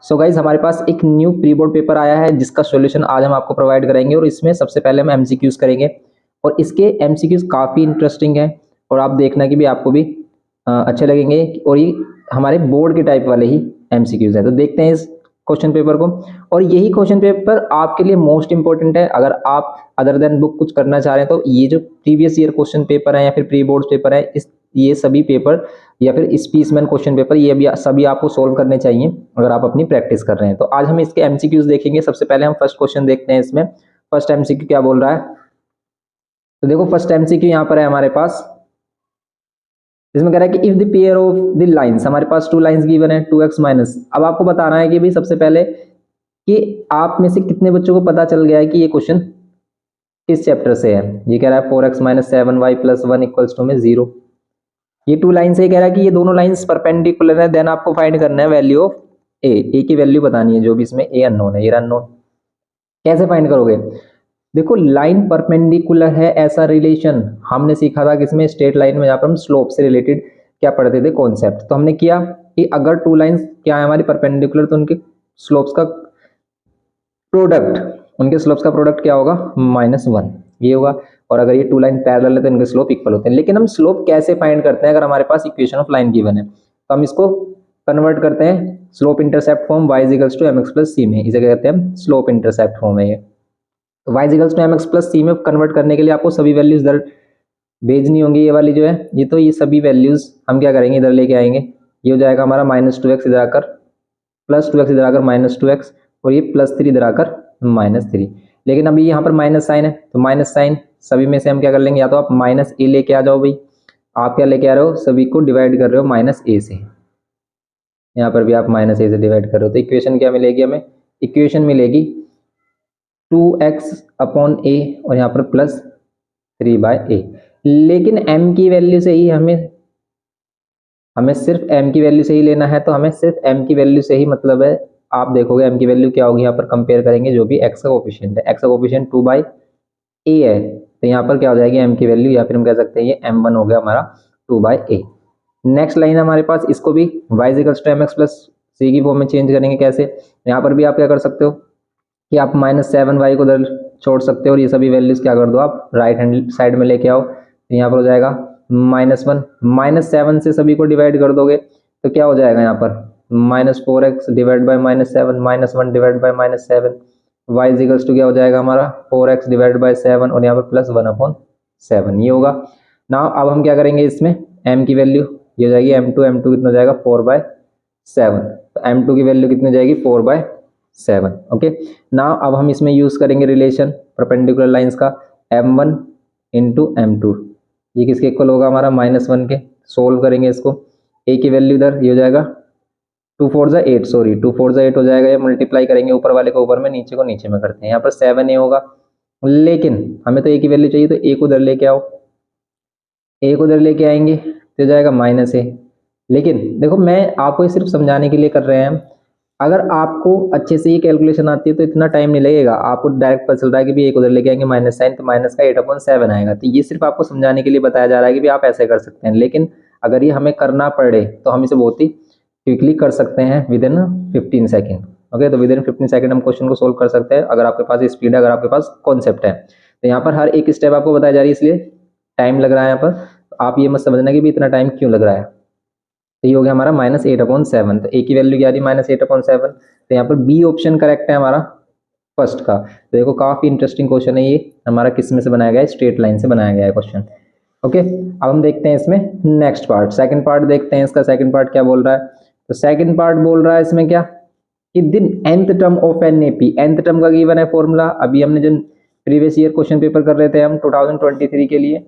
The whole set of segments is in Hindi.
सो गाइज हमारे पास एक न्यू प्री बोर्ड पेपर आया है जिसका सॉल्यूशन आज हम आपको प्रोवाइड करेंगे और इसमें सबसे पहले हम एमसीक्यूज करेंगे और इसके एमसीक्यूज काफ़ी इंटरेस्टिंग है और आप देखना कि भी आपको भी अच्छे लगेंगे और ये हमारे बोर्ड के टाइप वाले ही एमसीक्यूज है। तो देखते हैं इस क्वेश्चन पेपर को और यही क्वेश्चन पेपर आपके लिए मोस्ट इंपॉर्टेंट है। अगर आप अदर देन बुक कुछ करना चाह रहे हैं तो ये जो प्रीवियस ईयर क्वेश्चन पेपर है या फिर प्री बोर्ड पेपर है ये सभी पेपर या फिर स्पीचमैन क्वेश्चन पेपर ये भी सभी आपको सोल्व करने चाहिए अगर आप अपनी प्रैक्टिस कर रहे हैं। तो आज हम इसके एमसीक्यूज देखेंगे। सबसे पहले हम फर्स्ट क्वेश्चन देखते हैं। इसमें फर्स्ट एमसीक्यू क्या बोल रहा है, तो देखो फर्स्ट एमसीक्यू यहाँ पर है हमारे पास। इसमें कह रहा है कि if the pair of the lines, हमारे पास टू लाइंस गिवन है 2x माइनस। अब आपको बताना है कि भाई सबसे पहले कि आप में से कितने बच्चों को पता चल गया है कि ये क्वेश्चन किस चैप्टर से है। ये कह रहा है 4x minus 7y plus 1 equals to में 0। ये टू लाइन से कह रहा है कि ये दोनों लाइंस परपेंडिकुलर है। देन आपको फाइंड करना है वैल्यू ऑफ ए की वैल्यू बतानी है, जो भी इसमें ए अननोन है। ये अननोन कैसे फाइंड करोगे, देखो लाइन परपेंडिकुलर है ऐसा रिलेशन हमने सीखा था किसमें, स्ट्रेट लाइन में, जहाँ पर हम स्लोप से रिलेटेड क्या पढ़ते थे कॉन्सेप्ट। तो हमने किया कि अगर टू लाइंस क्या है हमारी परपेंडिकुलर तो उनके स्लोप्स का प्रोडक्ट क्या होगा, -1 ये होगा। और अगर ये टू लाइन पैरेलल है तो इनके स्लोप इक्वल होते हैं। लेकिन हम स्लोप कैसे फाइंड करते हैं, अगर हमारे पास इक्वेशन ऑफ लाइन गिवन है तो हम इसको कन्वर्ट करते हैं slope intercept form y equals to mx plus c में। इसे क्या कहते हैं, स्लोप इंटरसेप्ट फॉर्म है ये। तो y equals to mx plus c में कन्वर्ट करने के लिए आपको सभी वैल्यूज इधर भेजनी होंगी। ये वाली जो है ये सभी वैल्यूज हम क्या करेंगे, इधर लेके आएंगे। ये हो जाएगा हमारा -2x इधर आकर, +2x इधर आकर -2x, और ये +3 इधर आकर -3। लेकिन अभी यहाँ पर माइनस साइन है तो माइनस साइन सभी में से हम क्या कर लेंगे, या तो आप -a लेके आ जाओ भाई। आप क्या लेके आ रहे हो, सभी को डिवाइड कर रहे हो -a से। यहाँ पर भी आप -a से डिवाइड कर रहे हो तो इक्वेशन क्या मिलेगी हमें, इक्वेशन मिलेगी 2x अपॉन a और यहाँ पर +3/a। लेकिन m की वैल्यू से ही हमें सिर्फ m की वैल्यू से ही लेना है। तो हमें सिर्फ m की वैल्यू से ही मतलब है, आप देखोगे m की वैल्यू क्या होगी, यहाँ पर कंपेयर करेंगे जो भी x का कोफिशिएंट है। x का कोफिशिएंट 2/a है तो यहाँ पर क्या हो जाएगी m की वैल्यू, या फिर हम कह सकते हैं ये m1 हो गया हमारा 2/a। नेक्स्ट लाइन हमारे पास, इसको भी y equals to mx plus c की फॉर्म में चेंज करेंगे। कैसे, यहाँ पर भी आप क्या कर सकते हो कि आप -7y को उधर छोड़ सकते हो और ये सभी वैल्यूज क्या कर दो, आप राइट हैंड साइड में लेके आओ। तो यहाँ पर हो जाएगा -1, -7 से सभी को डिवाइड कर दोगे तो क्या हो जाएगा यहाँ पर -4x divide by -7, -1 divide by -7, y equals to क्या हो जाएगा हमारा 4x डिवाइड बाय 7 और यहाँ पर +1/7 ये होगा ना। अब हम क्या करेंगे, इसमें m की वैल्यू ये हो जाएगी m2 कितना हो जाएगा 4/7। तो m2 की वैल्यू कितनी हो जाएगी 4/7। ओके ना, अब हम इसमें यूज करेंगे रिलेशन परपेंडिकुलर लाइंस का, m1 इंटू m2 ये किसके इक्वल होगा हमारा -1 के। सोल्व करेंगे इसको, a की वैल्यू इधर ये हो जाएगा 2 4 जा 8, सॉरी 2 4 जा 8 हो जाएगा। ये मल्टीप्लाई करेंगे ऊपर वाले को ऊपर में, नीचे को नीचे में करते हैं। यहाँ पर 7a होगा, लेकिन हमें तो a की वैल्यू चाहिए तो a को उधर लेके आओ। a को उधर लेके आएंगे तो हो जाएगा -a। लेकिन देखो मैं आपको ये सिर्फ समझाने के लिए कर रहे हैं। अगर आपको अच्छे से ये कैलकुलेशन आती है तो इतना टाइम नहीं लगेगा, आपको डायरेक्ट पता चल रहा है कि भी एक उधर लेके आएंगे माइनस साइन तो माइनस का 8/7 आएगा। तो ये सिर्फ आपको समझाने के लिए बताया जा रहा है कि भी आप ऐसे कर सकते हैं। लेकिन अगर ये हमें करना पड़े तो हम इसे बहुत ही क्विकली कर सकते हैं विदिन 15 सेकेंड। ओके, तो विदिन 15 सेकेंड हम क्वेश्चन को सोल्व कर सकते हैं अगर आपके पास स्पीड है, अगर आपके पास कॉन्सेप्ट है। तो यहाँ पर हर एक स्टेप आपको बताया जा रही है इसलिए टाइम लग रहा है यहाँ पर। तो आप ये मत समझना कि भी इतना टाइम क्यों लग रहा है। तो ये हो गया हमारा -8/7। तो a की वैल्यू क्या आ रही है -8/7। तो यहाँ पर बी ऑप्शन करेक्ट है हमारा फर्स्ट का। तो देखो काफी इंटरेस्टिंग क्वेश्चन है ये, हमारा किस में से बनाया गया है, स्ट्रेट लाइन से बनाया गया है क्वेश्चन। ओके, अब हम देखते हैं इसमें नेक्स्ट पार्ट, सेकंड पार्ट देखते हैं। इसका सेकंड पार्ट क्या बोल रहा है, तो सेकंड पार्ट बोल रहा है इसमें क्या कि दिन nth term of an AP, nth term का गिवन है फॉर्मूला। अभी हमने जो प्रीवियस ईयर क्वेश्चन पेपर कर रहे थे हम 2023 के लिए,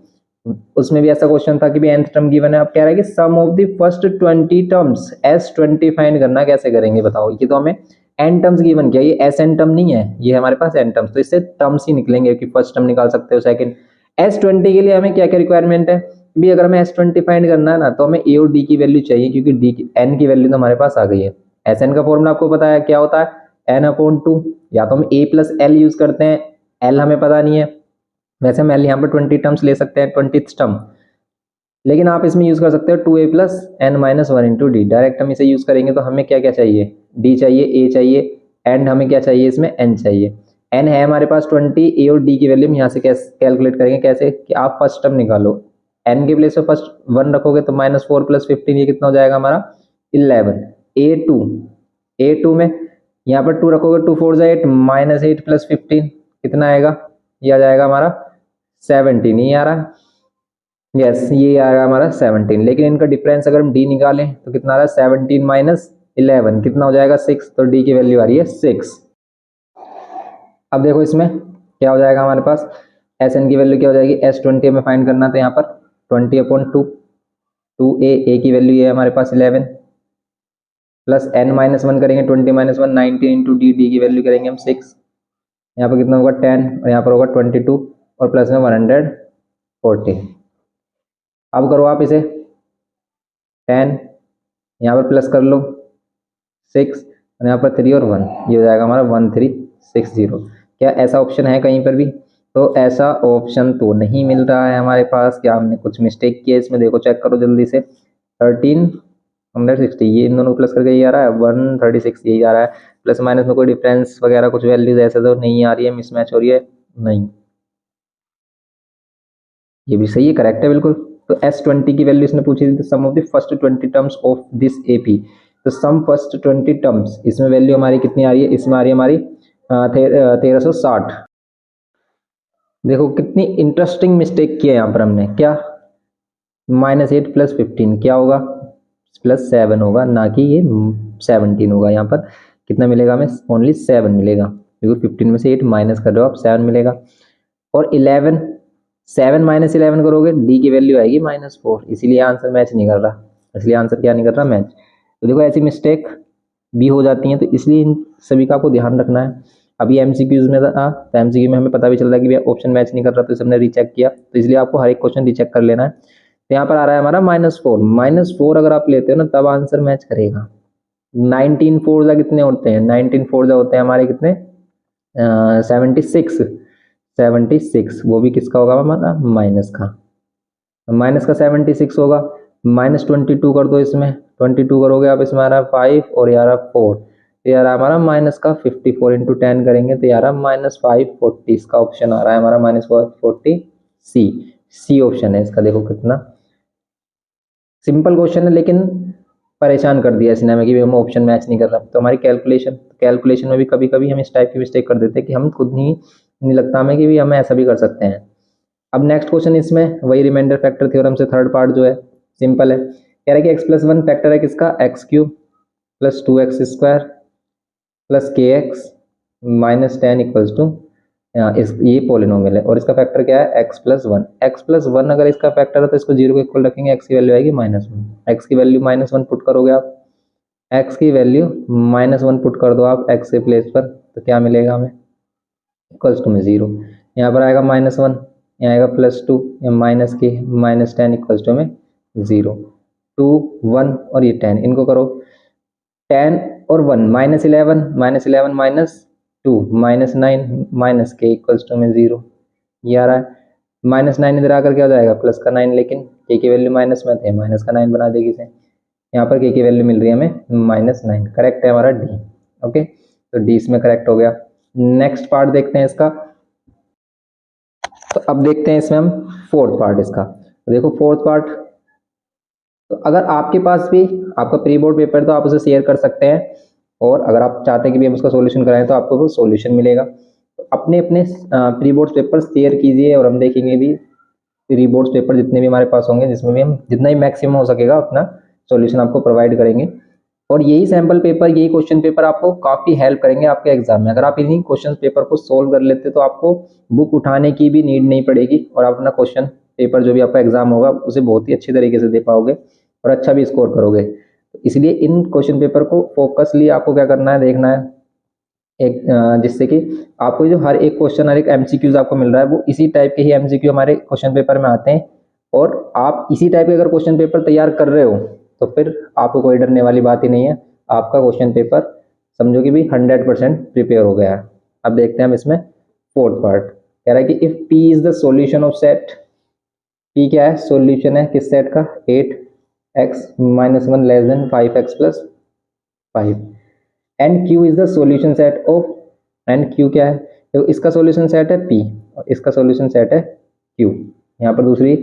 उसमें भी ऐसा क्वेश्चन था कि भी nth टर्म गिवन है। अब कह रहा है कि sum of the first 20 terms S20 find करना। कैसे करेंगे बताओ, ये तो हमें n टर्म्स गिवन किया, ये SN टर्म नहीं है, ये हमारे पास n टर्म्स, तो इससे टर्म्स ही निकलेंगे कि फर्स्ट टर्म निकाल सकते हो। सेकंड S20 के लिए हमें क्या क्या रिक्वायरमेंट है भी, अगर हमें S20 फाइंड करना है ना तो हमें a और d की वैल्यू चाहिए, क्योंकि n की वैल्यू तो हमारे पास आ गई है। SN का फॉर्मूला आपको पता है क्या होता है, n/2। या तो हम a + l यूज करते हैं, l हमें पता नहीं है। वैसे हम l यहाँ पर 20 टर्म्स ले सकते हैं, 20th टर्म, लेकिन आप इसमें यूज कर सकते हो 2a + n - 1 × d। डायरेक्ट हम इसे यूज करेंगे तो हमें क्या क्या चाहिए, डी चाहिए, ए चाहिए, एंड हमें क्या चाहिए इसमें, एन चाहिए। एन है हमारे पास 20, ए और डी की वैल्यू हम यहाँ से कैसे कैलकुलेट करेंगे, कैसे कि आप फर्स्ट टर्म निकालो, एन के प्लेस पे फर्स्ट 1 रखोगे तो -4 + 15 ये कितना हो जाएगा हमारा 11। ए टू में यहाँ पर 2 रखोगे, 2 4 8, -8 + 15 कितना आएगा, ये आ जाएगा हमारा 17, ये आ रहा, यस ये आ रहा हमारा 17। लेकिन इनका डिफरेंस अगर हम डी निकालें तो कितना आ रहा है, 17 - 11 कितना हो जाएगा 6, तो डी की वैल्यू आ रही है 6। अब देखो इसमें क्या हो जाएगा हमारे पास, एस एन की वैल्यू क्या हो जाएगी, S20 हमें फाइंड करना था यहाँ पर 20/2, 2a की वैल्यू है हमारे पास 11 प्लस n-1 करेंगे, 20 - 1 19 इंटू डी की वैल्यू करेंगे हम 6, यहाँ पर कितना होगा 10 और यहाँ पर होगा 22 और प्लस में 140। अब करो आप इसे 10 यहाँ पर प्लस कर लो 6 और यहाँ पर 3 और 1, ये हो जाएगा हमारा 1360। क्या ऐसा ऑप्शन है कहीं पर भी, तो ऐसा ऑप्शन तो नहीं मिल रहा है हमारे पास, क्या हमने कुछ मिस्टेक किया इसमें, देखो चेक करो जल्दी से। 1360 ये इन दोनों प्लस करके ये आ रहा है 136, यही आ रहा है, प्लस माइनस में कोई डिफरेंस वगैरह कुछ वैल्यूज ऐसे तो नहीं आ रही है, मिसमैच हो रही है नहीं, ये भी सही है, करेक्ट है बिल्कुल। तो S20 की वैल्यू इसने पूछी थी, sum of the first 20 terms of this AP, तो सम फर्स्ट 20 टर्म्स, इसमें वैल्यू हमारी कितनी आ रही है, इसमें आ रही है हमारी 1360। देखो कितनी इंटरेस्टिंग मिस्टेक किया है यहाँ पर हमने, क्या -8 + 15 क्या होगा, +7 होगा, ना कि ये 17 होगा। यहाँ पर कितना मिलेगा हमें, ओनली 7 मिलेगा, क्योंकि 15 में से 8 माइनस कर रहे हो आप, 7 मिलेगा। और 11 7 - 11 करोगे, डी की वैल्यू आएगी -4, इसीलिए आंसर मैच नहीं कर रहा, इसलिए आंसर क्या नहीं कर रहा, मैच। तो देखो ऐसी मिस्टेक भी हो जाती हैं, तो इसलिए इन सभी का आपको ध्यान रखना है। अभी एमसीक्यूज में था, तो एमसीक्यू में हमें पता भी चल रहा है कि भैया ऑप्शन मैच नहीं कर रहा, तो इसे हमने रीचेक किया, तो इसलिए आपको हर एक क्वेश्चन रीचेक कर लेना है। तो यहाँ पर आ रहा है हमारा -4 अगर आप लेते हो ना तब आंसर मैच करेगा। 19 4 कितने होते हैं, 19 4 होते हैं हमारे कितने 76, वो भी किसका होगा हमारा, माइनस का 76 होगा, -22 कर दो इसमें, 22 करोगे आप, इसमें आ रहा है 5 और ये आ रहा है 4, तो यार हमारा माइनस का 54 इंटू 10 करेंगे तो यार -540, इसका ऑप्शन आ रहा है हमारा -540, सी ऑप्शन है इसका। देखो कितना सिंपल क्वेश्चन है, लेकिन परेशान कर दिया इसने हमें कि हम ऑप्शन मैच नहीं कर रहा। तो हमारी कैलकुलेशन में भी कभी कभी हम इस टाइप की मिस्टेक कर देते हैं कि हम खुद नहीं लगता हमें कि भी हम ऐसा भी कर सकते हैं। अब नेक्स्ट क्वेश्चन इसमें वही रिमाइंडर फैक्टर थ्योरम से थर्ड पार्ट जो है सिंपल है, कह रहा है कि x+1 फैक्टर है किसका, x³ + 2x² + kx - 10 = ये पोलिनोमियल है और इसका फैक्टर क्या है x+1 अगर इसका फैक्टर है तो इसको 0 के इक्वल रखेंगे, x की वैल्यू आएगी -1, x की वैल्यू -1 पुट करोगे आप, x की वैल्यू -1 पुट कर दो आप x के प्लेस पर, तो क्या मिलेगा हमें, = 0, यहाँ पर आएगा -1, यहाँ आएगा +2 या -k -10 = में 0, 2 1 और ये 10, इनको करो 10 और 1 -11 -2 -9 -k = में 0, ये आ रहा है। -9 इधर आकर क्या हो जाएगा, प्लस का 9, लेकिन k की वैल्यू माइनस में थे, माइनस का 9 बना देगी इसे, यहाँ पर k की वैल्यू मिल रही है हमें -9, करेक्ट है हमारा डी। ओके, तो डी इसमें करेक्ट हो गया। नेक्स्ट पार्ट देखते हैं इसका, तो अब देखते हैं इसमें हम फोर्थ पार्ट इसका। तो देखो फोर्थ पार्ट, तो अगर आपके पास भी आपका प्री बोर्ड पेपर तो आप उसे शेयर कर सकते हैं, और अगर आप चाहते हैं कि भी हम उसका सॉल्यूशन कराएं तो आपको वो सॉल्यूशन मिलेगा। तो अपने अपने प्री बोर्ड पेपर शेयर कीजिए और हम देखेंगे भी प्री बोर्ड पेपर जितने भी हमारे पास होंगे, जिसमें भी हम जितना ही मैक्सिमम हो सकेगा उतना सॉल्यूशन आपको प्रोवाइड करेंगे। और यही सैम्पल पेपर, यही क्वेश्चन पेपर आपको काफ़ी हेल्प करेंगे आपके एग्जाम में। अगर आप इन्हीं क्वेश्चन पेपर को सोल्व कर लेते तो आपको बुक उठाने की भी नीड नहीं पड़ेगी, और आप अपना क्वेश्चन पेपर जो भी आपका एग्जाम होगा उसे बहुत ही अच्छी तरीके से दे पाओगे और अच्छा भी स्कोर करोगे। तो इसलिए इन क्वेश्चन पेपर को फोकसली आपको क्या करना है, देखना है, एक जिससे कि आपको जो हर एक क्वेश्चन, हर एक एमसीक्यूज आपको मिल रहा है वो इसी टाइप के ही एमसीक्यू हमारे क्वेश्चन पेपर में आते हैं, और आप इसी टाइप के अगर क्वेश्चन पेपर तैयार कर रहे हो तो फिर आपको कोई डरने वाली बात ही नहीं है, आपका क्वेश्चन पेपर समझो कि भी 100% प्रिपेयर हो गया है। अब देखते हैं हम इसमें फोर्थ पार्ट, कह रहा है कि if P is the solution of set, P क्या है, सॉल्यूशन है किस सेट का, 8x - 1 < 5x + 5। And Q is the solution set of, and Q क्या है, तो इसका सॉल्यूशन सेट है पी और इसका सॉल्यूशन सेट है क्यू। यहाँ पर दूसरी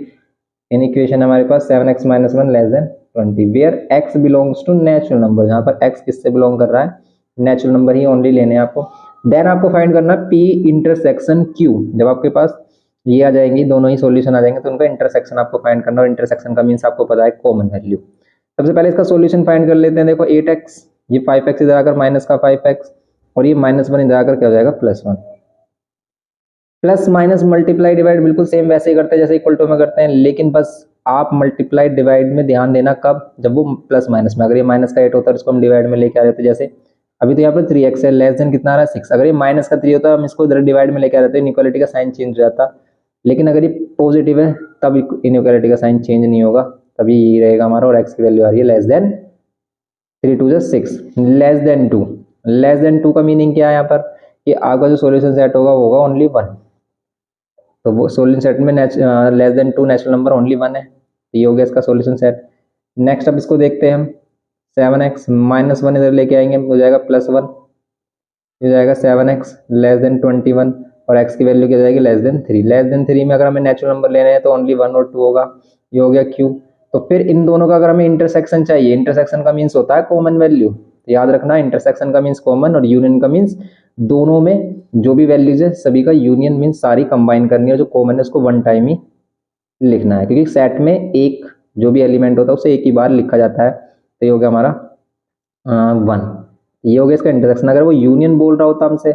इन इक्वेशन हमारे पास 7x minus one less than 20 where x belongs to natural number, जहाँ पर x किससे बिलोंग कर रहा है, नेचुरल नंबर ही ओनली लेने हैं आपको। देन आपको फाइंड करना p इंटरसेक्शन q। जब आपके पास ये आ जाएंगी, दोनों ही सॉल्यूशन आ जाएंगे, तो उनका इंटरसेक्शन आपको फाइंड करना, और इंटरसेक्शन का मीन्स आपको पता है कॉमन वैल्यू। सबसे पहले इसका सॉल्यूशन फाइंड कर लेते हैं। देखो 8x, ये 5x इधर आकर माइनस का 5x, और ये -1 इधर आकर क्या हो जाएगा +1। प्लस माइनस मल्टीप्लाई डिवाइड बिल्कुल सेम वैसे ही करते हैं जैसे इक्वल टू में करते हैं, लेकिन बस आप मल्टीप्लाई डिवाइड में ध्यान देना कब, जब वो प्लस माइनस में, अगर ये माइनस का 8 होता है इसको हम डिवाइड में लेके आ रहे थे, जैसे अभी तो यहाँ पर 3x है, लेस देन कितना आ रहा है 6, अगर ये माइनस का 3 होता है हम इसको इधर डिवाइड में लेके आ रहे थे, इनइक्वालिटी का साइन चेंज हो जाता, लेकिन अगर ये पॉजिटिव है तब इनइक्वालिटी का साइन चेंज नहीं होगा, तभी यही रहेगा हमारा, और x की वैल्यू आ रही है less than 3 2 6, less than 2। Less than 2 का मीनिंग क्या है यहाँ पर, कि आपका जो सॉल्यूशन सेट होगा वो होगा ओनली 1, तो वो सॉल्यूशन सेट में less than 2 natural number only 1 है, ये हो गया इसका सॉल्यूशन सेट। नेक्स्ट अब इसको देखते हैं हम, 7x माइनस 1 इधर लेके आएंगे, हो जाएगा +1, हो जाएगा 7x लेस देन 21, और x की वैल्यू क्या जाएगी लेस देन 3। लेस देन 3 में अगर हमें नेचुरल नंबर लेने हैं तो ओनली 1 और 2 होगा, ये हो गया q। तो फिर इन दोनों का अगर हमें इंटरसेक्शन चाहिए, इंटरसेक्शन का मीन्स होता है कॉमन वैल्यू, तो याद रखना इंटरसेक्शन का मीन्स कॉमन, और यूनियन का मीन्स दोनों में जो भी वैल्यूज है सभी का यूनियन मीन्स सारी कंबाइन करनी है, जो कॉमन है उसको वन टाइम ही लिखना है, क्योंकि सेट में एक जो भी एलिमेंट होता है उसे एक ही बार लिखा जाता है, तो ये हो गया हमारा 1। ये हो गया इसका इंटरसेक्शन। अगर वो यूनियन बोल रहा होता हमसे,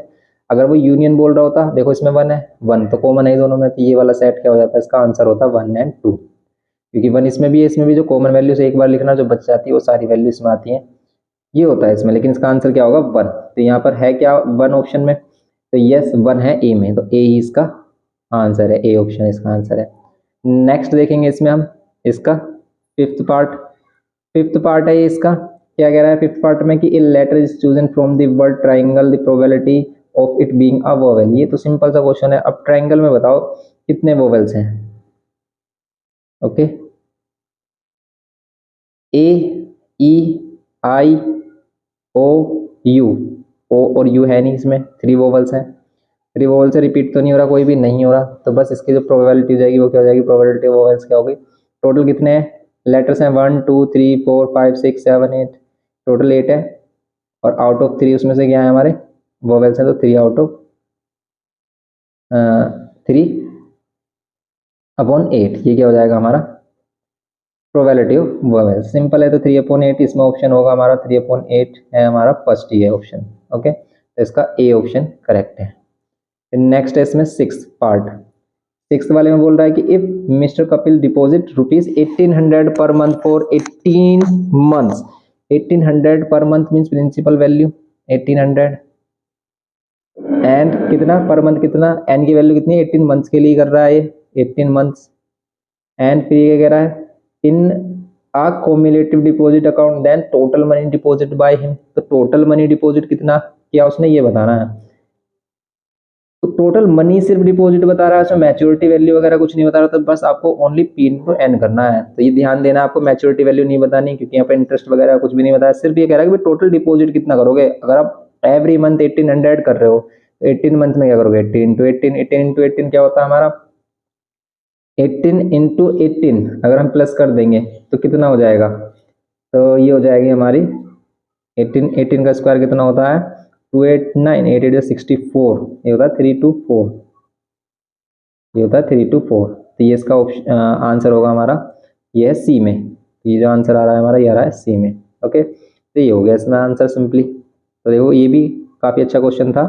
अगर वो यूनियन बोल रहा होता, देखो इसमें 1 है, 1 तो कॉमन है दोनों में, तो ये वाला सेट क्या हो जाता है, इसका आंसर होता है 1 एंड 2, क्योंकि 1 इसमें भी है, इसमें भी जो कॉमन वैल्यू से एक बार लिखना जो बच जाती है वो सारी वैल्यू इसमें आती है, ये होता है इसमें, लेकिन इसका आंसर क्या होगा 1। तो यहाँ पर है क्या 1 ऑप्शन में, तो यस 1 है ए में, तो ए ही इसका आंसर है, ए ऑप्शन इसका आंसर है। नेक्स्ट देखेंगे इसमें हम इसका फिफ्थ पार्ट है ये इसका, क्या कह रहा है फिफ्थ पार्ट में, कि a letter is chosen from the word triangle the probability of it being a vowel. ये तो सिंपल सा क्वेश्चन है। अब ट्राइंगल में बताओ कितने वोवेल्स हैं, okay, A E I O you, ओ और यू है नहीं इसमें, 3 वोवेल्स हैं, 3 वोवेल से रिपीट तो नहीं हो रहा, कोई भी नहीं हो रहा, तो बस इसकी जो प्रोबेबिलिटी हो जाएगी वो क्या हो जाएगी, प्रोबेबिलिटी वोवेल्स क्या होगी, टोटल कितने हैं लेटर्स हैं 1 2 3 4 5 6 7 8, टोटल 8 है, और आउट ऑफ 3 उसमें से क्या है हमारे वोवेल्स हैं, तो 3 आउट ऑफ 3/8, ये क्या हो जाएगा हमारा प्रोबेबिलिटी ऑफ वोवेल। सिंपल है, तो 3/8 इसमें ऑप्शन होगा हमारा, 3/8 है हमारा फर्स्ट ही है ऑप्शन, ओके, तो इसका ए ऑप्शन करेक्ट है। नेक्स्ट है इसमें सिक्स पार्ट, सिक्स वाले में बोल रहा है कि if mister Kapil deposit ₹1800 per month for 18 months, 1800 per month means principal value 1800, and कितना पर मंथ, कितना एन की वैल्यू कितनी है 18 मंथ्स के लिए कर रहा है ये 18 मंथ्स, एंड फिर ये कह रहा है in a cumulative deposit account then total money deposit by him, तो टोटल मनी डिपॉजिट कितना किया उसने ये बताना है, तो टोटल मनी सिर्फ डिपॉजिट बता रहा है, उसमें मैच्योरिटी वैल्यू वगैरह कुछ नहीं बता रहा, तो बस आपको ओनली पी इनटू एन करना है, तो ये ध्यान देना आपको मैच्योरिटी वैल्यू नहीं बतानी, क्योंकि यहाँ पे इंटरेस्ट वगैरह कुछ भी नहीं बताया, सिर्फ ये कह रहा है कि टोटल डिपॉजिट कितना करोगे, अगर आप एवरी मंथ 1800 कर रहे हो तो 18 मंथ में क्या करोगे 18 × 18, 18 × 18 क्या होता है हमारा 18 × 18, अगर हम प्लस कर देंगे तो कितना हो जाएगा, तो ये हो जाएगी हमारी 18 का स्क्वायर कितना होता है 289, 8 8 64, ये होता है 324, ये होता है 324, तो ये इसका आंसर होगा हमारा, ये है सी में, ये जो आंसर आ रहा है हमारा ये आ रहा है सी में, ओके, तो ये हो गया इसमें आंसर सिंपली। तो देखो ये भी काफ़ी अच्छा क्वेश्चन था,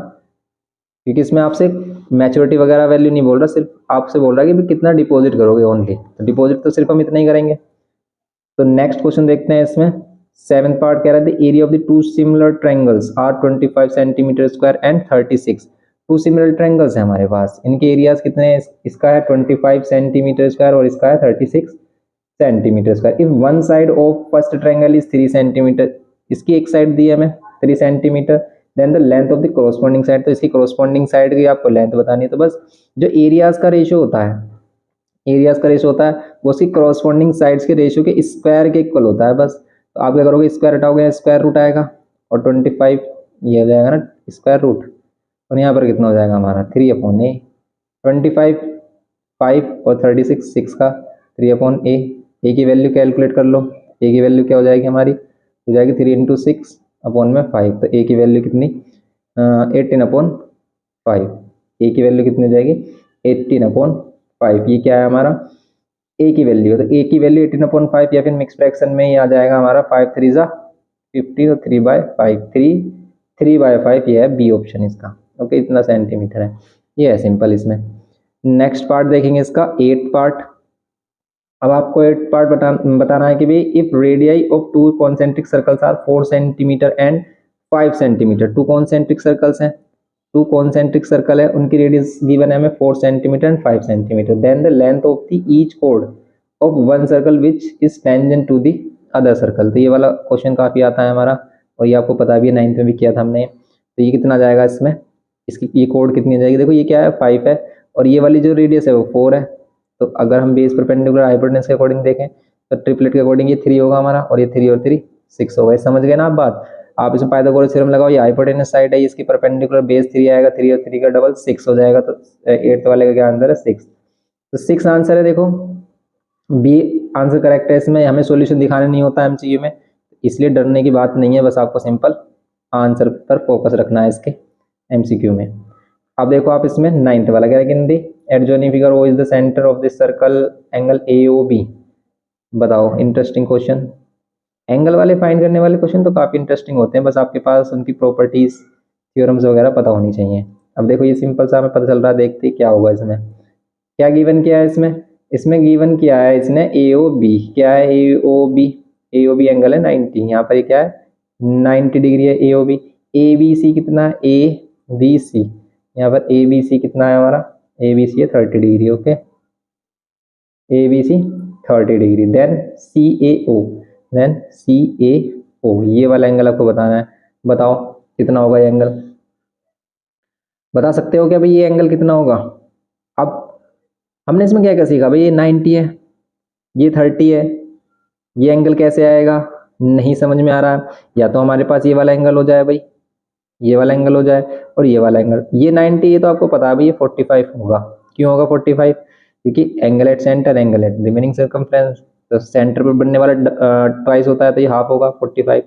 क्योंकि इसमें आपसे मैच्योरिटी वगैरह वैल्यू नहीं बोल रहा, सिर्फ आपसे बोल रहा है कि भी कितना डिपॉजिट करोगे ओनली, तो डिपॉजिट तो सिर्फ हम इतना ही करेंगे। तो नेक्स्ट क्वेश्चन देखते हैं इसमें, 7th पार्ट कह रहा है the area of the two similar triangles are 25 centimetre square and 36, two similar triangles है हमारे पास, इनके एरियाज कितने हैं, इसका है 25 सेंटीमीटर स्क्वायर और इसका है 36 centimetre square. If one side of first triangle is 3 centimetre, इसकी एक साइड दी है हमें 3 centimetre, then the length of the corresponding side, तो इसकी कॉरस्पॉन्डिंग साइड की आपको लेंथ बतानी है, तो बस जो एरियाज का रेशियो होता है, एरियाज का रेशियो होता है वो उसकी कॉरस्पॉन्डिंग साइड्स के रेशियो के स्क्वायर के इक्वल होता है बस, तो आप क्या करोगे स्क्वायर हटाओगे स्क्वायर रूट आएगा, और 25 ये हो जाएगा ना स्क्वायर रूट, और यहाँ पर कितना हो जाएगा हमारा 3/a। 25 5 और 36 6 का 3/a। ए की वैल्यू कैलकुलेट कर लो। ए की वैल्यू क्या हो जाएगी हमारी, हो जाएगी 3 × 6/5। तो ए की वैल्यू कितनी 18/5। ए की वैल्यू कितनी हो जाएगी 18/5। ये क्या है हमारा ए की वैल्यू। तो ए की वैल्यू 18/5 या फिर मिक्स फ्रैक्शन में ही आ जाएगा हमारा 5 3 ज़ा 50 और 3/5 3/5। ये है बी ऑप्शन इसका। ओके, इतना सेंटीमीटर है। ये है सिंपल। इसमें नेक्स्ट पार्ट देखेंगे इसका 8th पार्ट। अब आपको 8th पार्ट बताना है कि भाई if radii of two concentric circles are 4 centimetre and 5 centimetre. Two concentric circles हैं, टू कॉन्सेंट्रिक सर्कल है, उनकी रेडियस गिवन है हमें 4 centimetre and 5 centimetre. Then the length of the each कोड of one circle which is tangent to the other circle. तो ये वाला क्वेश्चन काफ़ी आता है हमारा, और ये आपको पता भी है, 9th में भी किया था हमने। तो ये कितना जाएगा इसमें, इसकी ये कोड कितनी जाएगी, देखो ये क्या है 5 है, और ये वाली जो रेडियस है वो 4 है। तो अगर हम बेस परपेंडिकुलर हाइपोटेनस के अकॉर्डिंग देखें तो ट्रिपलेट के अकॉर्डिंग ये 3 होगा हमारा, और ये 3 और 3 6 होगा। समझ गए ना आप बात। आप इसमें पाइथागोरस थ्योरम लगाओ, ये हाइपोटेनस साइड है, इसकी परपेंडिकुलर बेस 3 आएगा, 3 और 3 का डबल 6 हो जाएगा। तो 8th वाले का क्या आंसर है 6। तो 6 आंसर है। देखो बी आंसर करेक्ट है। इसमें हमें सॉल्यूशन दिखाने नहीं होता एमसीक्यू में, इसलिए डरने की बात नहीं है, बस आपको सिंपल आंसर पर फोकस रखना है इसके एमसीक्यू में। अब देखो आप इसमें 9th वाला क्या है, at joining figure O is the centre of this circle angle AOB। बताओ, इंटरेस्टिंग क्वेश्चन। एंगल वाले फाइंड करने वाले क्वेश्चन तो काफ़ी इंटरेस्टिंग होते हैं, बस आपके पास उनकी प्रॉपर्टीज थ्योरम्स वगैरह पता होनी चाहिए। अब देखो ये सिंपल सा हमें पता चल रहा है, देखते क्या होगा इसमें। क्या गिवन किया है इसमें, इसमें गिवन किया है इसने AOB। क्या है AOB, AOB एंगल है 90। यहाँ पर क्या है 90 डिग्री है AOB। ABC कितना है ABC, यहाँ पर ABC कितना है हमारा, ABC है 30 degree. Okay, ABC 30 degree. Then CAO, ये वाला एंगल आपको बताना है। बताओ कितना होगा ये एंगल, बता सकते हो क्या भाई ये एंगल कितना होगा। अब हमने इसमें क्या क्या सीखा भाई, ये 90 है, ये 30 है, ये एंगल कैसे आएगा नहीं समझ में आ रहा है। या तो हमारे पास ये वाला एंगल हो जाए भाई, ये वाला एंगल हो जाए, और ये वाला एंगल। ये 90 ये तो आपको पता है भाई, ये 45 होगा। क्यों होगा 45, क्योंकि angle at centre, angle at remaining circumference, तो सेंटर पर बनने वाला ट्वाइस होता है, तो ये हाफ होगा 45।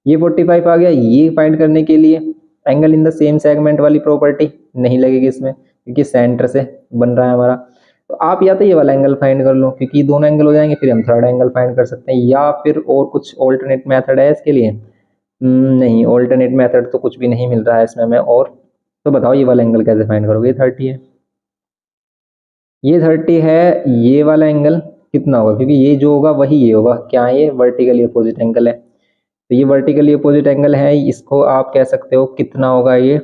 ये 45 आ गया। ये फाइंड करने के लिए angle in the same segment वाली प्रॉपर्टी नहीं लगेगी इसमें, क्योंकि सेंटर से बन रहा है हमारा। तो आप या तो ये वाला एंगल फाइंड कर लो, क्योंकि ये दोनों एंगल हो जाएंगे, फिर हम थर्ड एंगल फाइंड कर सकते हैं। या फिर और कुछ ऑल्टरनेट मेथड है इसके लिए, नहीं ऑल्टरनेट मेथड तो कुछ भी नहीं मिल रहा है इसमें हमें। और तो बताओ ये वाला एंगल कैसे फाइंड करोगे। ये 30 है, ये 30 है, ये वाला एंगल कितना होगा, क्योंकि ये जो होगा वही ये होगा। क्या है ये वर्टिकली अपोजिट एंगल है। तो ये वर्टिकली अपोजिट एंगल है, इसको आप कह सकते हो कितना होगा ये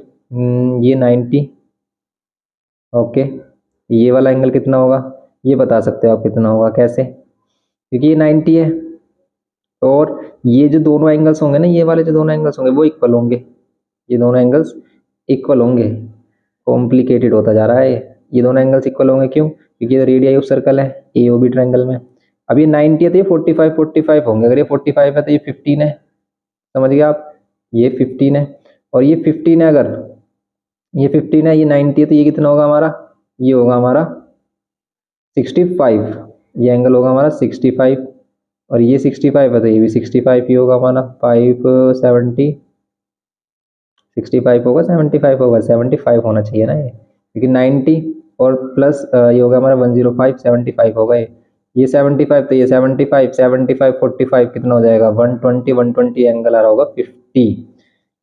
90। ओके, ये वाला एंगल कितना होगा ये बता सकते हो आप कितना होगा, कैसे, क्योंकि ये 90 है। और ये जो दोनों एंगल्स होंगे ना, ये वाले जो दोनों एंगल्स होंगे वो इक्वल होंगे, ये दोनों एंगल्स इक्वल होंगे। कॉम्प्लिकेटेड होता जा रहा है ये दोनों एंगल्स इक्वल होंगे। क्यों, क्योंकि ये रेडियस ऑफ सर्कल है AOB ट्रायंगल में। अब ये 90 है तो ये 45 होंगे। अगर ये 45 है तो ये 15 है, समझ गए आप, ये 15 है। और ये 15 है, अगर ये 15 है, ये 90 है, तो ये कितना होगा हमारा, ये होगा हमारा 65। ये एंगल होगा हमारा 65, और ये 65 है तो ये भी 65 ही होगा हमारा। 570 65 होगा 75 होगा, 75 होना चाहिए ना ये, क्योंकि 90 और प्लस ये होगा हमारा 105, 75 होगा ये 75, तो ये 75 75 45 कितना हो जाएगा 120 एंगल आ रहा होगा 50।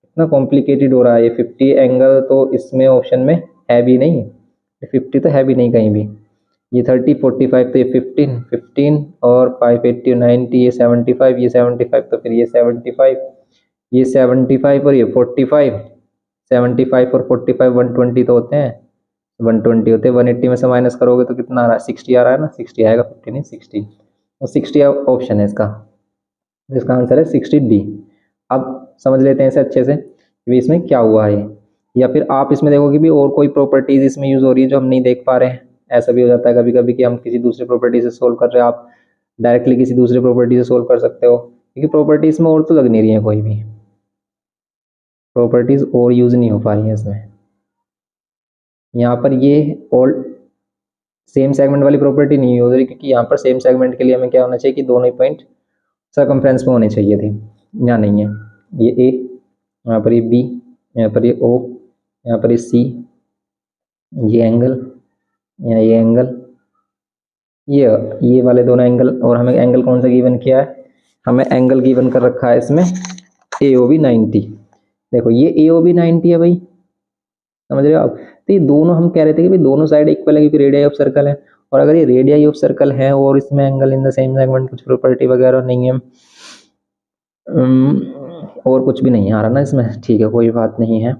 इतना कॉम्प्लिकेटेड हो रहा है ये 50 एंगल, तो इसमें ऑप्शन में है भी नहीं, 50 तो है भी नहीं कहीं भी। ये 30 45 तो ये 15 और 580 90, ये 75 ये 75, तो फिर ये 75 ये 75 और ये 45। 75 और 45 120 तो होते हैं, 120 होते हैं। 180 में से माइनस करोगे तो कितना आ रहा है 60 आ रहा है ना, 60 आएगा, 50 नहीं 60। तो 60 ऑप्शन है इसका, इसका आंसर है 60D। अब समझ लेते हैं इसे अच्छे से कि इसमें क्या हुआ है। या फिर आप इसमें देखोगे भी और कोई प्रॉपर्टीज इसमें यूज हो रही है जो हम नहीं देख पा रहे हैं। ऐसा भी हो जाता है कभी कभी कि हम किसी दूसरे प्रॉपर्टी से सोल्व कर रहे हैं, आप डायरेक्टली किसी दूसरे प्रॉपर्टी से सोल्व कर सकते हो, क्योंकि प्रॉपर्टी इसमें और तो लग नहीं रही है कोई भी। प्रॉपर्टीज और यूज नहीं हो पा रही है इसमें। यहाँ पर ये ओल्ड सेम सेगमेंट वाली प्रॉपर्टी नहीं हो रही, क्योंकि यहाँ पर सेम सेगमेंट के लिए हमें क्या होना चाहिए कि दोनों ही पॉइंट सर्कमफ्रेंस में होने चाहिए थे, यहाँ नहीं है। ये ए, यहाँ पर ये बी, यहाँ पर ये ओ, यहाँ पर ये सी, ये एंगल, यहाँ ये एंगल, ये वाले दोनों एंगल। और हमें एंगल कौन सा गिवन किया है, हमें एंगल गिवन कर रखा है इसमें AOB 90। देखो ये AOB 90 है भाई, समझ रहे हो आप। तो ये दोनों हम कह रहे थे कि भाई दोनों साइड इक्वल है क्योंकि रेडियाई ऑफ सर्कल है, और अगर ये रेडियाई ऑफ सर्कल है और इसमें angle in the same segment कुछ प्रॉपर्टी वगैरह नहीं है, और कुछ भी नहीं आ रहा ना इसमें, ठीक है कोई बात नहीं है।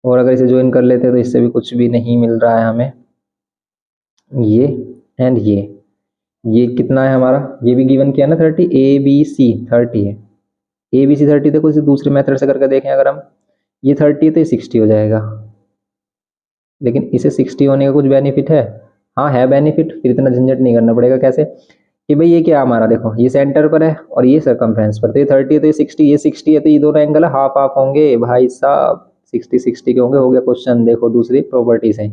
और अगर इसे ज्वाइन कर लेते तो इससे भी कुछ भी नहीं मिल रहा है हमें। ये एंड ये कितना है हमारा, ये भी गिवन किया ना 30, ABC 30 है। ABC 30 देखो इसे दूसरे मेथड से करके देखें, अगर हम ये 30 तो ये 60 हो जाएगा, लेकिन इसे 60 होने का कुछ बेनिफिट है, हाँ है बेनिफिट, फिर इतना झंझट नहीं करना पड़ेगा। कैसे कि भाई ये क्या हमारा, देखो ये सेंटर पर है और ये सर्कमफ्रेंस पर, तो ये 30 है तो ये 60 है, तो ये दोनों एंगल हाफ हाफ होंगे भाई साहब, 60 के होंगे। हो गया क्वेश्चन। देखो दूसरी प्रॉपर्टी से,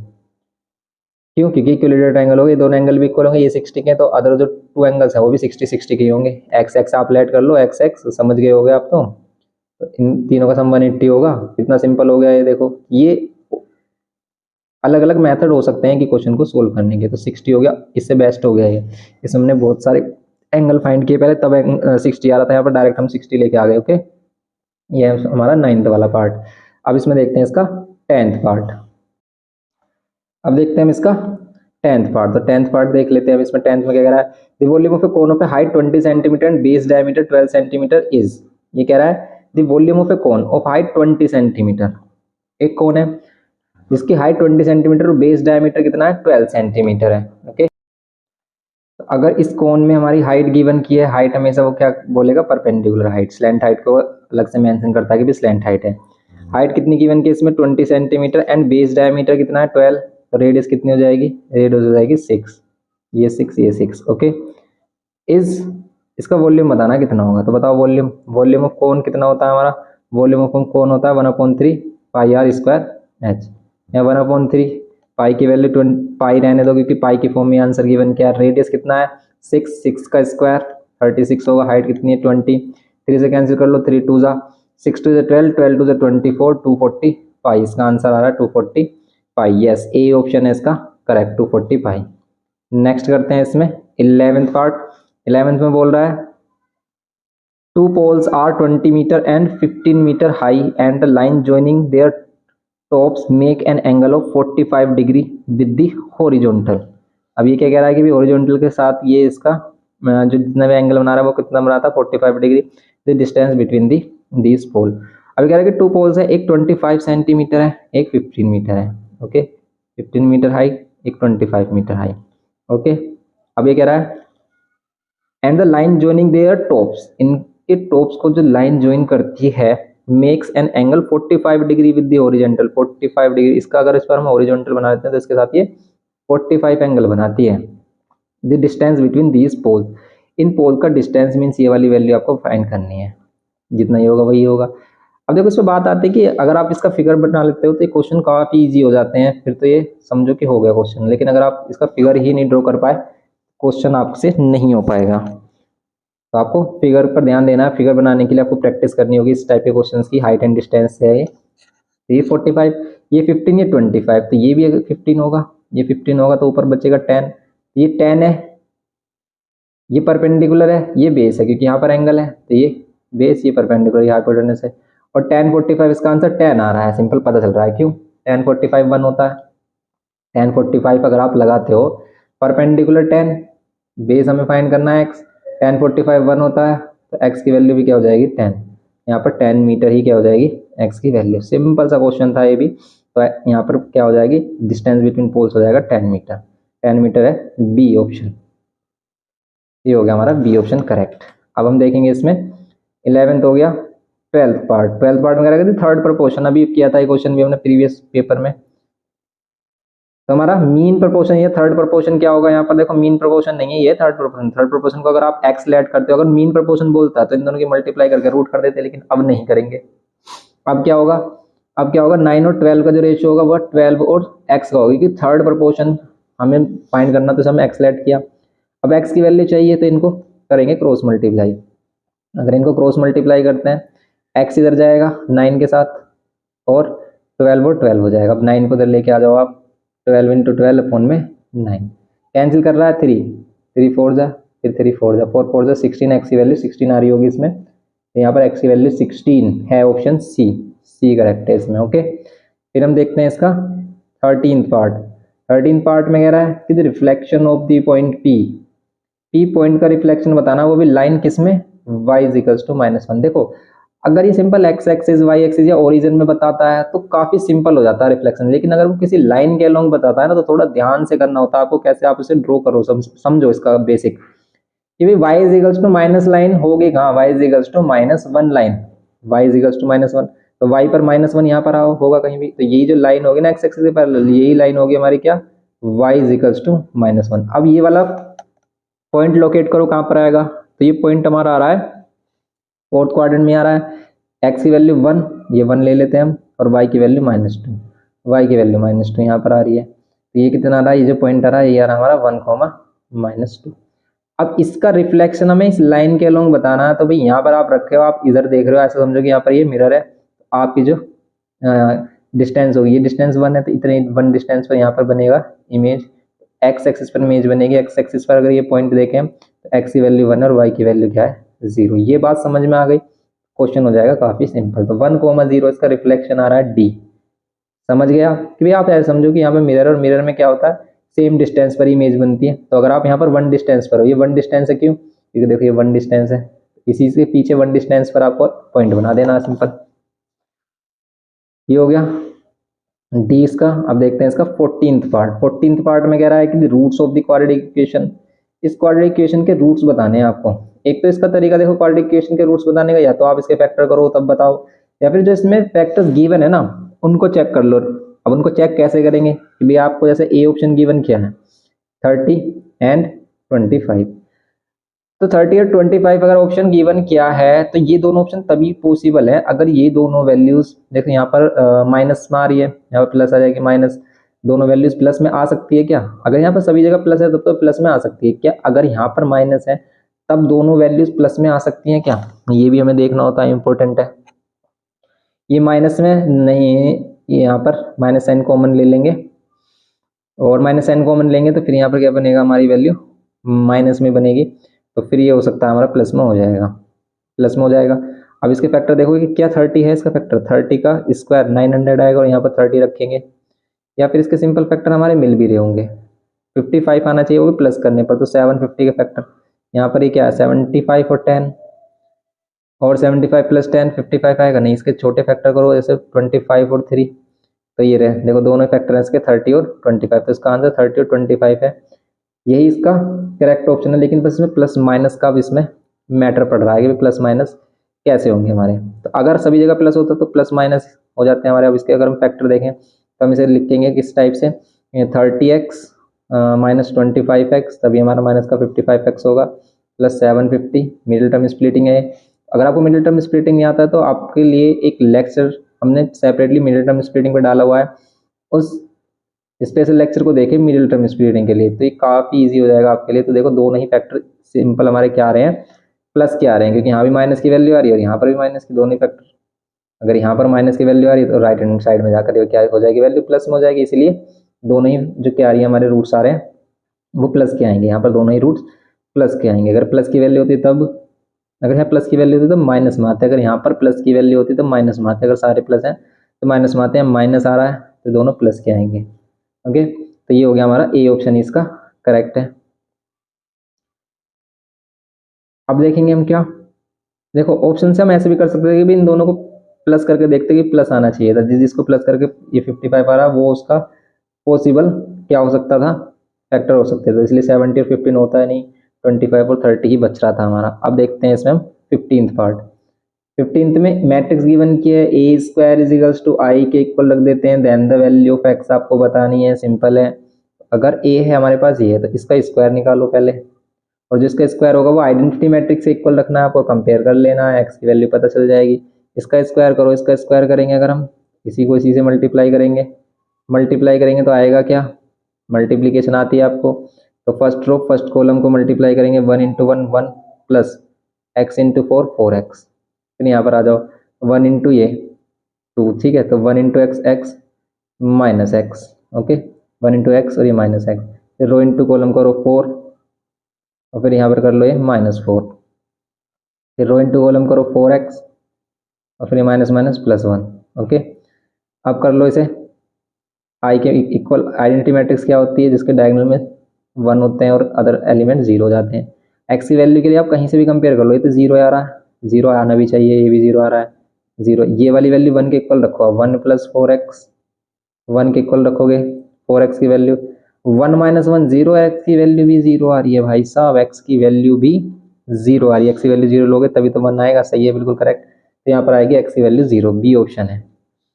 क्यों, क्योंकि इक्विलेटरल ट्रायंगल हो गए, दोनों एंगल भी इक्वल होंगे, ये 60 के, तो अदर जो टू एंगल्स है वो भी 60 के होंगे। एक्स एक्स आप लेट कर लो, एक्स एक्स समझ गए होगे आप तो इन तीनों का सम 180 होगा। इतना सिंपल हो गया ये। देखो ये अलग अलग मेथड हो सकते हैं कि क्वेश्चन को सोल्व करने के, तो 60 हो गया, इससे बेस्ट हो गया ये। इसमें हमने बहुत सारे एंगल फाइंड किए पहले, तब 60 आ रहा था, यहाँ पर डायरेक्ट हम 60 लेके आ गए। ओके, ये है हमारा 9th वाला पार्ट। अब इसमें देखते हैं इसका 10th पार्ट। अब देखते हैं हम इसका 10th पार्ट। तो 10th पार्ट देख लेते हैं। अब इसमें 10th में क्या कह रहा है, the volume of A cone of A height 20 centimetre and base diameter 12 centimetre is, ये कह रहा है the volume of A cone of height 20 centimetre. एक कोन है जिसकी हाइट 20 सेंटीमीटर और बेस डायमीटर कितना है 12 सेंटीमीटर है। ओके, तो अगर इस कोन में हमारी हाइट गिवन की है, हाइट हमेशा वो क्या बोलेगा, परपेंडिकुलर हाइट, स्लैंट हाइट को अलग से मेंशन करता है कि भी स्लैंट हाइट है। हाइट कितनी गिवन की इसमें 20 सेंटीमीटर एंड बेस डायमीटर कितना है 12, तो रेडियस कितनी हो जाएगी, रेडियस हो जाएगी 6, ये 6 ये 6। ओके, इसका वॉल्यूम बताना कितना होगा, तो बताओ वॉल्यूम, वॉल्यूम ऑफ कोन कितना होता है हमारा, वॉल्यूम ऑफ कोन होता है 1/3 पाई आर स्क्वायर एच, या 1/3 पाई की वैल्यू पाई रहने दो क्योंकि पाई की फॉर्म में आंसर गिवन क्या है। रेडियस कितना है 6 का स्क्वायर 36 होगा, हाइट कितनी है 20, 3 से कैंसिल कर लो, 3 2 जा 6 2 12, 12 2 24, 240 पाई। इसका आंसर आ रहा है 240 पाई। यस, ए ऑप्शन है इसका करेक्ट, 240 पाई। नेक्स्ट करते हैं इसमें 11th पार्ट। 11th में बोल रहा है two poles are 20 metre and 15 metre high and the line joining their tops make an angle of 45 degree with the horizontal. अब ये क्या कह रहा है कि भी हॉरिजॉन्टल के साथ ये इसका जो जितना भी एंगल बना रहा है वो कितना बना था 45 degree, the distance between this pole. अभी कह रहा है कि टू पोल्स है, एक 25 सेंटीमीटर है, एक 15 मीटर है। ओके, 15 मीटर हाई, एक 25 मीटर हाई। ओके, अब ये कह रहा है and the line joining their tops, इनके टॉप्स को जो लाइन ज्वाइन करती है makes an angle 45 degree with the horizontal, 45 degree. इसका अगर इस पर हम हॉरिजॉन्टल बना देते हैं तो इसके साथ ये 45 एंगल बनाती है। The distance between these poles, इन पोल का डिस्टेंस मीन्स ये वाली वैल्यू आपको फाइंड करनी है, जितना ही होगा वही होगा। अब देखो इस पर बात आती है कि अगर आप इसका फिगर बना लेते हो तो ये क्वेश्चन काफ़ी ईजी हो जाते हैं, फिर तो ये समझो कि हो गया क्वेश्चन। लेकिन अगर आप इसका फिगर ही नहीं ड्रॉ कर पाए, क्वेश्चन आपसे नहीं हो पाएगा। तो आपको फिगर पर ध्यान देना है, फिगर बनाने के लिए आपको प्रैक्टिस करनी होगी इस टाइप के क्वेश्चंस की। हाइट एंड डिस्टेंस है ये 45, ये 15, ये 25, तो ये भी अगर 15 होगा, ये 15 होगा तो ऊपर बचेगा 10, ये 10 है, ये परपेंडिकुलर है, ये बेस है क्योंकि यहाँ पर एंगल है, तो ये बेस, ये परपेंडिकुलर, ये हाइपोटेनस है। और 10 45 इसका आंसर 10 आ रहा है, सिंपल पता चल रहा है क्यों, 10 45 1 होता है। 10 45 अगर आप लगाते हो, परपेंडिकुलर 10, बेस हमें फाइंड करना है x, 10 45 1 होता है, तो x की वैल्यू भी क्या हो जाएगी 10, यहाँ पर 10 मीटर ही क्या हो जाएगी x की वैल्यू। सिंपल सा क्वेश्चन था ये भी। तो यहाँ पर क्या हो जाएगी, डिस्टेंस बिटवीन पोल्स हो जाएगा 10 मीटर, 10 मीटर है बी ऑप्शन, ये हो गया हमारा बी ऑप्शन करेक्ट। अब हम देखेंगे इसमें 11th हो गया। 12th पार्ट, 12th पार्ट में क्या रहेगा, थर्ड प्रपोर्शन, अभी किया था ये क्वेश्चन भी हमने प्रीवियस पेपर में। तो हमारा मीन प्रपोर्शन, ये थर्ड प्रपोर्शन क्या होगा, यहाँ पर देखो मीन प्रपोर्शन नहीं है, ये थर्ड प्रपोर्शन। थर्ड प्रपोर्शन को अगर आप एक्स लेट करते हो, अगर मीन प्रपोर्शन बोलता है तो इन दोनों की मल्टीप्लाई करके रूट कर देते, लेकिन अब नहीं करेंगे। अब क्या होगा, 9 और 12 का जो रेशियो होगा वह 12 और x का होगा, क्योंकि थर्ड प्रपोर्शन हमें फाइंड करना, तो हमने x सेलेक्ट किया। अब x की वैल्यू चाहिए तो इनको करेंगे क्रॉस मल्टीप्लाई। अगर इनको क्रॉस मल्टीप्लाई करते हैं, x इधर जाएगा 9 के साथ और 12 और 12 हो जाएगा। अब 9 को इधर लेके आ जाओ आप, 12 इंटू 12 अपॉन में 9 कैंसिल कर रहा है, 3 4 जा, फिर 3 4 जा, 4 4 जा 16, x की वैल्यू 16 आ रही होगी इसमें, तो यहाँ पर x की वैल्यू 16 है, ऑप्शन सी करेक्ट है इसमें। ओके, फिर हम देखते हैं इसका 13th पार्ट। 13th पार्ट में कह रहा है कि the reflection of the point P point का रिफ्लेक्शन बताना, वो भी लाइन किस में, y इक्वल्स टू -1। देखो अगर ये simple x axis y axis या ओरिजिन में बताता है तो काफी सिंपल हो जाता है रिफ्लेक्शन, लेकिन अगर वो किसी लाइन के अलोंग बताता है ना, तो थोड़ा ध्यान से करना होता है आपको, कैसे आप इसे ड्रॉ करो, समझो इसका बेसिक। कि भाई y is equals to minus line होगी कहाँ, y is equals to -1 line, y is equals to -1, तो y पर -1 यहाँ पर होगा कहीं भी, तो यही जो लाइन होगी ना x एक्सिस के पैरेलल, यही लाइन होगी हमारी क्या, y इज इक्वल्स टू -1। अब ये वाला पॉइंट लोकेट करो कहाँ पर आएगा, तो ये पॉइंट हमारा आ रहा है फोर्थ क्वाड्रेंट में आ रहा है। x की वैल्यू 1, ये 1 ले लेते हैं हम, और y की वैल्यू -2, y की वैल्यू -2 यहाँ पर आ रही है, तो ये कितना आ रहा है, ये जो पॉइंट आ रहा है ये आ रहा है हमारा 1, -2। अब इसका रिफ्लेक्शन हमें इस लाइन के अलोंग बताना है, तो भाई यहाँ पर आप रखे हो, आप इधर देख रहे हो, ऐसा समझो कि यहाँ पर ये मिरर है, तो आपकी जो डिस्टेंस होगी, ये डिस्टेंस 1 है, तो इतने 1 डिस्टेंस पर यहाँ पर बनेगा इमेज, x एक्सिस पर इमेज बनेगी। x एक्सिस पर अगर ये पॉइंट देखें तो x की वैल्यू 1 और y की वैल्यू क्या है, 0। ये बात समझ में आ गई, क्वेश्चन हो जाएगा काफी सिंपल। तो 1, 0 इसका रिफ्लेक्शन आ रहा है D। समझ गया कि भाई आप ऐसे समझो कि यहाँ पे मिरर और मिरर में क्या होता है, सेम डिस्टेंस पर इमेज बनती है। तो अगर आप यहाँ पर 1 डिस्टेंस पर हो, ये 1 डिस्टेंस है क्यों, क्योंकि देखो ये 1 डिस्टेंस है, इसी से पीछे 1 डिस्टेंस पर आपको पॉइंट बना देना सिंपल। ये हो गया डी इसका। अब देखते हैं इसका 14th पार्ट। 14th पार्ट में कह रहा है कि roots of the quadratic equation, इस क्वाड्रेटिक इक्वेशन के रूट्स बताने हैं आपको। एक तो इसका तरीका देखो क्वाड्रेटिक इक्वेशन के रूट्स बताने का, या तो आप इसके फैक्टर करो तब बताओ, या फिर जो इसमें फैक्टर्स गिवन है ना उनको चेक कर लो। अब उनको चेक कैसे करेंगे कि भाई आपको जैसे ए ऑप्शन गिवन किया है 30 एंड 25, तो 30 और 25 अगर ऑप्शन गिवन किया है तो ये दोनों ऑप्शन तभी पॉसिबल है अगर ये दोनों वैल्यूज, देखो यहाँ पर माइनस में आ रही है, यहाँ पर प्लस आ जाएगी, माइनस, दोनों वैल्यूज प्लस में आ सकती है क्या, अगर यहाँ पर सभी जगह प्लस है तब तो प्लस में आ सकती है क्या, अगर यहाँ पर माइनस है तब दोनों वैल्यूज प्लस में आ सकती हैं क्या, ये भी हमें देखना होता है, इंपॉर्टेंट है। ये माइनस में नहीं है, ये यहाँ पर माइनस साइन कॉमन ले लेंगे, और माइनस साइन कॉमन लेंगे तो फिर यहाँ पर क्या बनेगा, हमारी वैल्यू माइनस में बनेगी, तो फिर ये हो सकता है हमारा प्लस में हो जाएगा, प्लस में हो जाएगा। अब इसके फैक्टर देखोगे कि क्या 30 है, इसका फैक्टर 30 का स्क्वायर 900 आएगा, और यहाँ पर 30 रखेंगे, या फिर इसके सिंपल फैक्टर हमारे मिल भी रहे होंगे। 55 आना चाहिए होगा प्लस करने पर, तो 750 का फैक्टर यहाँ पर ये क्या है 75 और 10, और 75 प्लस 10 55 आएगा, नहीं इसके छोटे फैक्टर करो जैसे 25 और 3, तो ये रहे, देखो दोनों फैक्टर हैं इसके 30 और 25, तो इसका आंसर 30 और 25 है, यही इसका करेक्ट ऑप्शन है। लेकिन बस इसमें प्लस माइनस का भी इसमें मैटर पड़ रहा है कि प्लस माइनस कैसे होंगे हमारे, तो अगर सभी जगह प्लस होता तो प्लस माइनस हो जाते हैं हमारे। अब इसके अगर हम फैक्टर देखें तो हम इसे लिखेंगे किस टाइप से, 30x -25x, तभी हमारा माइनस का 55x होगा, प्लस 750, मिडिल टर्म स्प्लिटिंग है। अगर आपको मिडिल टर्म स्प्लिटिंग नहीं आता है तो आपके लिए एक लेक्चर हमने सेपरेटली मिडिल टर्म स्प्लिटिंग पर डाला हुआ है, उस स्पेशल लेक्चर को देखें मिडिल टर्म स्प्लिटिंग के लिए, तो ये काफ़ी इजी हो जाएगा आपके लिए। तो देखो दोनों ही फैक्टर सिंपल हमारे क्या आ रहे हैं, प्लस के आ रहे हैं, क्योंकि यहाँ भी माइनस की वैल्यू आ रही है और यहाँ पर भी माइनस की, दोनों ही फैक्टर, अगर यहाँ पर माइनस की वैल्यू आ रही है तो राइट हैंड साइड में जाकर क्या हो जाएगी, वैल्यू प्लस में हो जाएगी, इसलिए दोनों ही जो क्या आ रही है हमारे रूट्स आ रहे हैं वो प्लस के आएंगे, यहाँ पर दोनों ही रूट्स प्लस के आएंगे। अगर प्लस की वैल्यू होती तब, अगर यहाँ प्लस की वैल्यू होती तो माइनस में आते, अगर यहाँ पर प्लस की वैल्यू होती तो माइनस में आते, अगर सारे प्लस हैं तो माइनस में आते हैं, माइनस आ रहा है तो दोनों प्लस के आएंगे। ओके, तो ये हो गया हमारा ए ऑप्शन इसका करेक्ट है। अब देखेंगे हम क्या, देखो ऑप्शन से हम ऐसे भी कर सकते थे कि भी इन दोनों को प्लस करके देखते कि प्लस आना चाहिए था, जिसको प्लस करके ये 55 आ रहा है वो उसका पॉसिबल क्या हो सकता था, फैक्टर हो सकते थे, इसलिए 70 और 15 होता है नहीं, 25 और 30 ही बच रहा था हमारा। अब देखते हैं इसमें हम 15th पार्ट। 15th में मैट्रिक्स गिवन की है, A square is equals to I के इक्वल रख देते हैं, then the value of x आपको बतानी है, सिंपल है। अगर ए है हमारे पास ये है तो इसका स्क्वायर निकालो पहले, और जिसका स्क्वायर होगा वो आइडेंटिटी मैट्रिक्स से इक्वल रखना है आपको, कंपेयर कर लेना है, एक्स की वैल्यू पता चल जाएगी। इसका स्क्वायर करो, इसका स्क्वायर करेंगे अगर हम इसी को इसी से मल्टीप्लाई करेंगे तो आएगा क्या, मल्टीप्लीकेशन आती है आपको, तो फर्स्ट रो फर्स्ट कॉलम को मल्टीप्लाई करेंगे 1 into 1 1 plus x into 4 4x, फिर यहाँ पर आ जाओ 1 इंटू ये 2, ठीक है, तो 1 into x x minus x, okay 1 into x और ये माइनस एक्स, फिर रो इंटू कॉलम करो 4 और फिर यहाँ पर कर लो ये -4, फिर रो इंटू कॉलम करो 4x और फिर ये माइनस माइनस प्लस 1, ओके। अब कर लो इसे आई के इक्वल, आइडेंटिटी मैट्रिक्स क्या होती है जिसके डायगोनल में 1 होते हैं और अदर एलिमेंट 0 हो जाते हैं। एक्स की वैल्यू के लिए आप कहीं से भी कंपेयर कर लो, ये तो 0 आ रहा है, 0 आना भी चाहिए, ये भी 0 आ रहा है 0, ये वाली वैल्यू 1 के इक्वल रखो, 1 प्लस 4x 1 के इक्वल रखोगे 4x की वैल्यू 1 माइनस 1 0, एक्स की वैल्यू भी 0 आ रही है भाई साहब, एक्स की वैल्यू भी 0 आ रही है, एक्स की वैल्यू 0 लोगे तभी तो 1 आएगा, सही है बिल्कुल करेक्ट, तो यहाँ पर आएगी एक्स की वैल्यू 0, बी ऑप्शन है,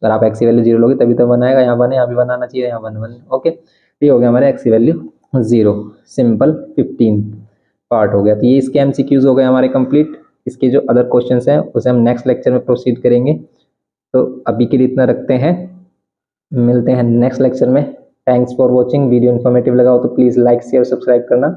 अगर आप एक्स की वैल्यू 0 लोगे तभी तो 1 आएगा, यहाँ 1 है, यहाँ भी 1 आना चाहिए, यहाँ 1 1, ओके, ये हो गया हमारे एक्स की वैल्यू 0, सिंपल 15 पार्ट हो गया। तो ये इसके एमसीक्यूज हो गए हमारे कंप्लीट, इसके जो अदर क्वेश्चंस हैं उसे हम नेक्स्ट लेक्चर में प्रोसीड करेंगे, तो अभी के लिए इतना रखते हैं, मिलते हैं नेक्स्ट लेक्चर में। Thanks for watching, video informative लगा हो तो प्लीज़ लाइक शेयर सब्सक्राइब करना।